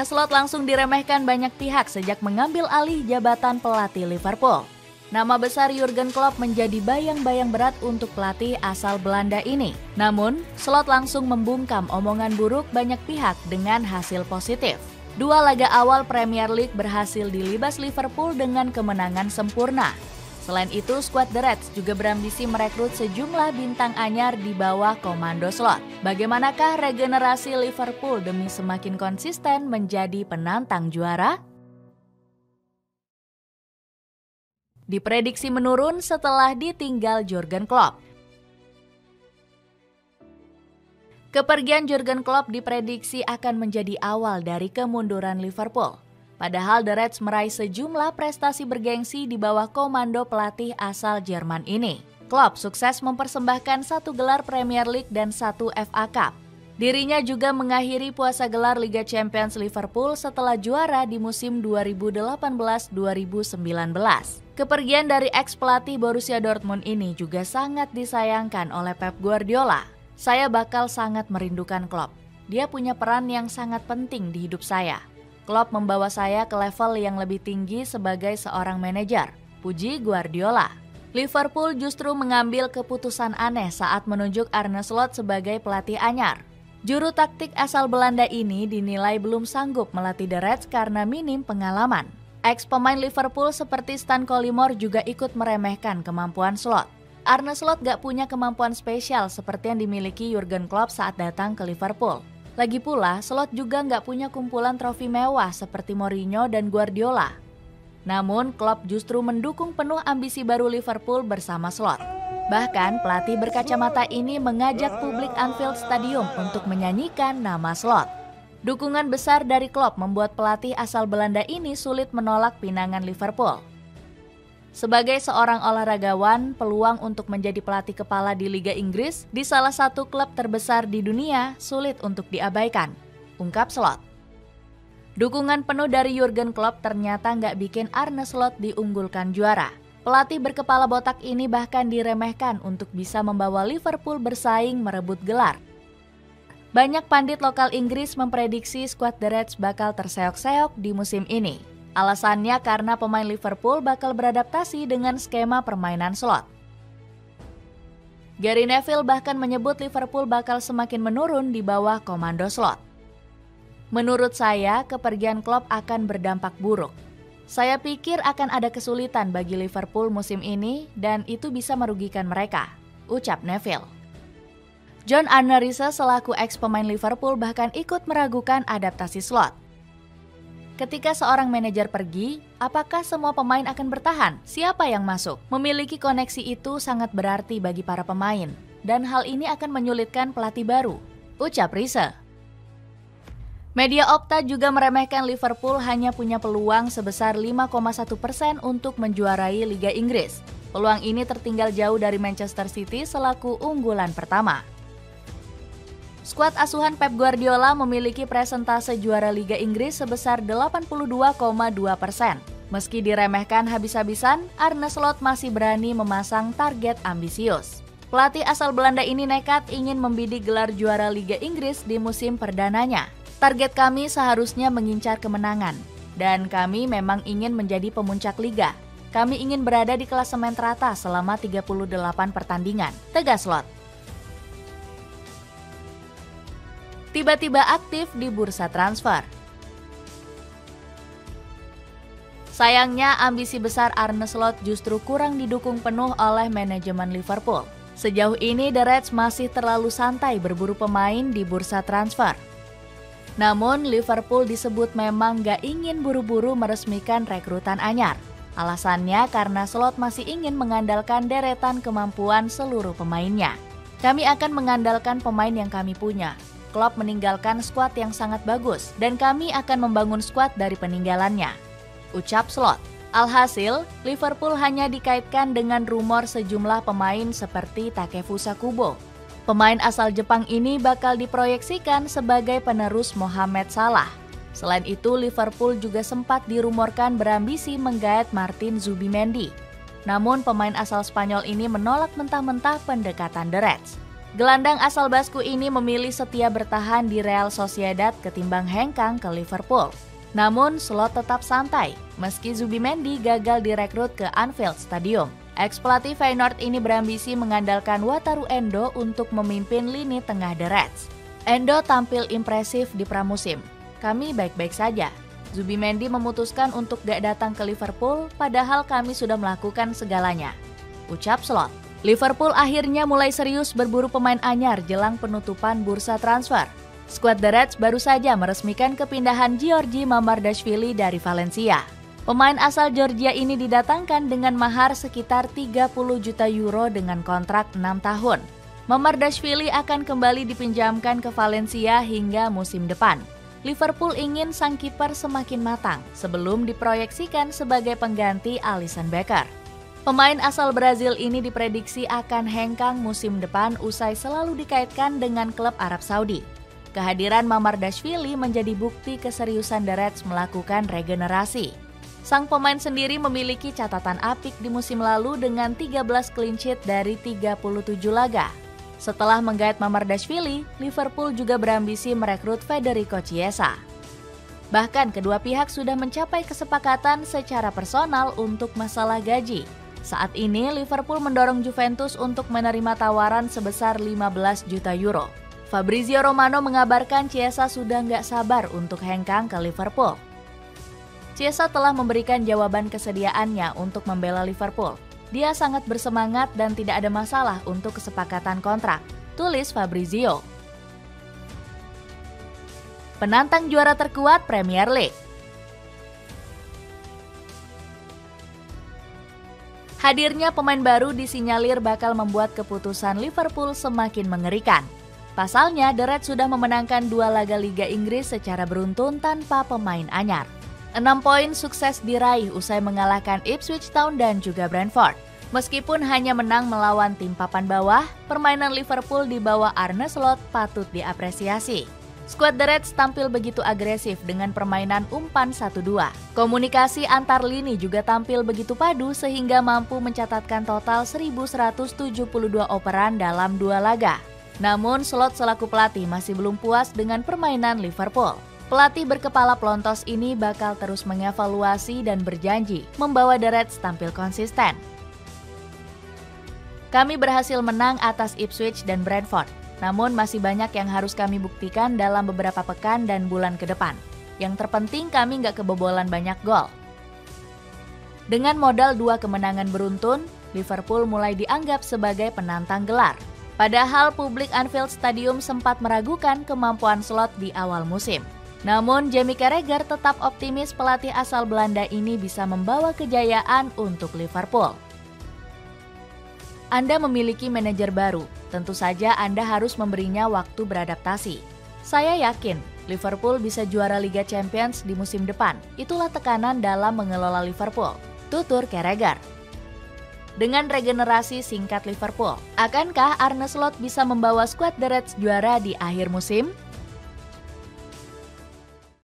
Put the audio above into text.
Slot langsung diremehkan banyak pihak sejak mengambil alih jabatan pelatih Liverpool. Nama besar Jurgen Klopp menjadi bayang-bayang berat untuk pelatih asal Belanda ini. Namun, Slot langsung membungkam omongan buruk banyak pihak dengan hasil positif. 2 laga awal Premier League berhasil dilibas Liverpool dengan kemenangan sempurna. Selain itu, skuad The Reds juga berambisi merekrut sejumlah bintang anyar di bawah komando Slot. Bagaimanakah regenerasi Liverpool demi semakin konsisten menjadi penantang juara? Diprediksi menurun setelah ditinggal Jurgen Klopp. Kepergian Jurgen Klopp diprediksi akan menjadi awal dari kemunduran Liverpool. Padahal The Reds meraih sejumlah prestasi bergengsi di bawah komando pelatih asal Jerman ini. Klopp sukses mempersembahkan 1 gelar Premier League dan 1 FA Cup. Dirinya juga mengakhiri puasa gelar Liga Champions Liverpool setelah juara di musim 2018-2019. Kepergian dari ex-pelatih Borussia Dortmund ini juga sangat disayangkan oleh Pep Guardiola. Saya bakal sangat merindukan Klopp. Dia punya peran yang sangat penting di hidup saya. Klopp membawa saya ke level yang lebih tinggi sebagai seorang manajer, puji Guardiola. Liverpool justru mengambil keputusan aneh saat menunjuk Arne Slot sebagai pelatih anyar. Juru taktik asal Belanda ini dinilai belum sanggup melatih The Reds karena minim pengalaman. Ex-pemain Liverpool seperti Stan Collymore juga ikut meremehkan kemampuan Slot. Arne Slot gak punya kemampuan spesial seperti yang dimiliki Jurgen Klopp saat datang ke Liverpool. Lagi pula, Slot juga nggak punya kumpulan trofi mewah seperti Mourinho dan Guardiola. Namun, Klopp justru mendukung penuh ambisi baru Liverpool bersama Slot. Bahkan, pelatih berkacamata ini mengajak publik Anfield Stadium untuk menyanyikan nama Slot. Dukungan besar dari Klopp membuat pelatih asal Belanda ini sulit menolak pinangan Liverpool. Sebagai seorang olahragawan, peluang untuk menjadi pelatih kepala di Liga Inggris di salah satu klub terbesar di dunia sulit untuk diabaikan, ungkap Slot. Dukungan penuh dari Jurgen Klopp ternyata nggak bikin Arne Slot diunggulkan juara. Pelatih berkepala botak ini bahkan diremehkan untuk bisa membawa Liverpool bersaing merebut gelar. Banyak pandit lokal Inggris memprediksi skuad The Reds bakal terseok-seok di musim ini. Alasannya karena pemain Liverpool bakal beradaptasi dengan skema permainan Slot. Gary Neville bahkan menyebut Liverpool bakal semakin menurun di bawah komando Slot. Menurut saya, kepergian Klopp akan berdampak buruk. Saya pikir akan ada kesulitan bagi Liverpool musim ini dan itu bisa merugikan mereka, ucap Neville. John Arne Riise selaku ex-pemain Liverpool bahkan ikut meragukan adaptasi Slot. Ketika seorang manajer pergi, apakah semua pemain akan bertahan? Siapa yang masuk? Memiliki koneksi itu sangat berarti bagi para pemain, dan hal ini akan menyulitkan pelatih baru, ucap Riise. Media Opta juga meremehkan Liverpool hanya punya peluang sebesar 5,1% untuk menjuarai Liga Inggris. Peluang ini tertinggal jauh dari Manchester City selaku unggulan pertama. Skuad asuhan Pep Guardiola memiliki presentase juara Liga Inggris sebesar 82,2%. Meski diremehkan habis-habisan, Arne Slot masih berani memasang target ambisius. Pelatih asal Belanda ini nekat ingin membidik gelar juara Liga Inggris di musim perdananya. Target kami seharusnya mengincar kemenangan, dan kami memang ingin menjadi pemuncak liga. Kami ingin berada di klasemen teratas selama 38 pertandingan, tegas Slot. Tiba-tiba aktif di bursa transfer. Sayangnya, ambisi besar Arne Slot justru kurang didukung penuh oleh manajemen Liverpool. Sejauh ini, The Reds masih terlalu santai berburu pemain di bursa transfer. Namun, Liverpool disebut memang gak ingin buru-buru meresmikan rekrutan anyar. Alasannya karena Slot masih ingin mengandalkan deretan kemampuan seluruh pemainnya. Kami akan mengandalkan pemain yang kami punya. Klopp meninggalkan skuad yang sangat bagus dan kami akan membangun skuad dari peninggalannya, ucap Slot. Alhasil, Liverpool hanya dikaitkan dengan rumor sejumlah pemain seperti Takefusa Kubo. Pemain asal Jepang ini bakal diproyeksikan sebagai penerus Mohamed Salah. Selain itu, Liverpool juga sempat dirumorkan berambisi menggait Martin Zubimendi. Namun, pemain asal Spanyol ini menolak mentah-mentah pendekatan The Reds. Gelandang asal Basku ini memilih setia bertahan di Real Sociedad ketimbang hengkang ke Liverpool. Namun, Slot tetap santai meski Zubimendi gagal direkrut ke Anfield Stadium. Ex-pelatih Feyenoord ini berambisi mengandalkan Wataru Endo untuk memimpin lini tengah The Reds. Endo tampil impresif di pramusim. Kami baik-baik saja. Zubimendi memutuskan untuk gak datang ke Liverpool padahal kami sudah melakukan segalanya, ucap Slot. Liverpool akhirnya mulai serius berburu pemain anyar jelang penutupan bursa transfer. Skuad The Reds baru saja meresmikan kepindahan Giorgi Mamardashvili dari Valencia. Pemain asal Georgia ini didatangkan dengan mahar sekitar 30 juta euro dengan kontrak 6 tahun. Mamardashvili akan kembali dipinjamkan ke Valencia hingga musim depan. Liverpool ingin sang kiper semakin matang sebelum diproyeksikan sebagai pengganti Alisson Becker. Pemain asal Brazil ini diprediksi akan hengkang musim depan usai selalu dikaitkan dengan klub Arab Saudi. Kehadiran Mamardashvili menjadi bukti keseriusan The Reds melakukan regenerasi. Sang pemain sendiri memiliki catatan apik di musim lalu dengan 13 clean sheet dari 37 laga. Setelah menggait Mamardashvili, Liverpool juga berambisi merekrut Federico Chiesa. Bahkan kedua pihak sudah mencapai kesepakatan secara personal untuk masalah gaji. Saat ini Liverpool mendorong Juventus untuk menerima tawaran sebesar 15 juta euro. Fabrizio Romano mengabarkan Chiesa sudah nggak sabar untuk hengkang ke Liverpool. Chiesa telah memberikan jawaban kesediaannya untuk membela Liverpool. Dia sangat bersemangat dan tidak ada masalah untuk kesepakatan kontrak, tulis Fabrizio. Penantang juara terkuat Premier League. Hadirnya pemain baru disinyalir bakal membuat keputusan Liverpool semakin mengerikan. Pasalnya, The Reds sudah memenangkan 2 laga Liga Inggris secara beruntun tanpa pemain anyar. 6 poin sukses diraih usai mengalahkan Ipswich Town dan juga Brentford. Meskipun hanya menang melawan tim papan bawah, permainan Liverpool di bawah Arne Slot patut diapresiasi. Skuad The Reds tampil begitu agresif dengan permainan umpan 1-2. Komunikasi antar lini juga tampil begitu padu sehingga mampu mencatatkan total 1.172 operan dalam 2 laga. Namun, Slot selaku pelatih masih belum puas dengan permainan Liverpool. Pelatih berkepala pelontos ini bakal terus mengevaluasi dan berjanji membawa The Reds tampil konsisten. Kami berhasil menang atas Ipswich dan Brentford, namun masih banyak yang harus kami buktikan dalam beberapa pekan dan bulan ke depan. Yang terpenting kami nggak kebobolan banyak gol. Dengan modal 2 kemenangan beruntun, Liverpool mulai dianggap sebagai penantang gelar. Padahal publik Anfield Stadium sempat meragukan kemampuan Slot di awal musim. Namun, Jamie Carragher tetap optimis pelatih asal Belanda ini bisa membawa kejayaan untuk Liverpool. Anda memiliki manajer baru, tentu saja Anda harus memberinya waktu beradaptasi. Saya yakin Liverpool bisa juara Liga Champions di musim depan. Itulah tekanan dalam mengelola Liverpool, tutur Carragher. Dengan regenerasi singkat Liverpool, akankah Arne Slot bisa membawa skuad The Reds juara di akhir musim?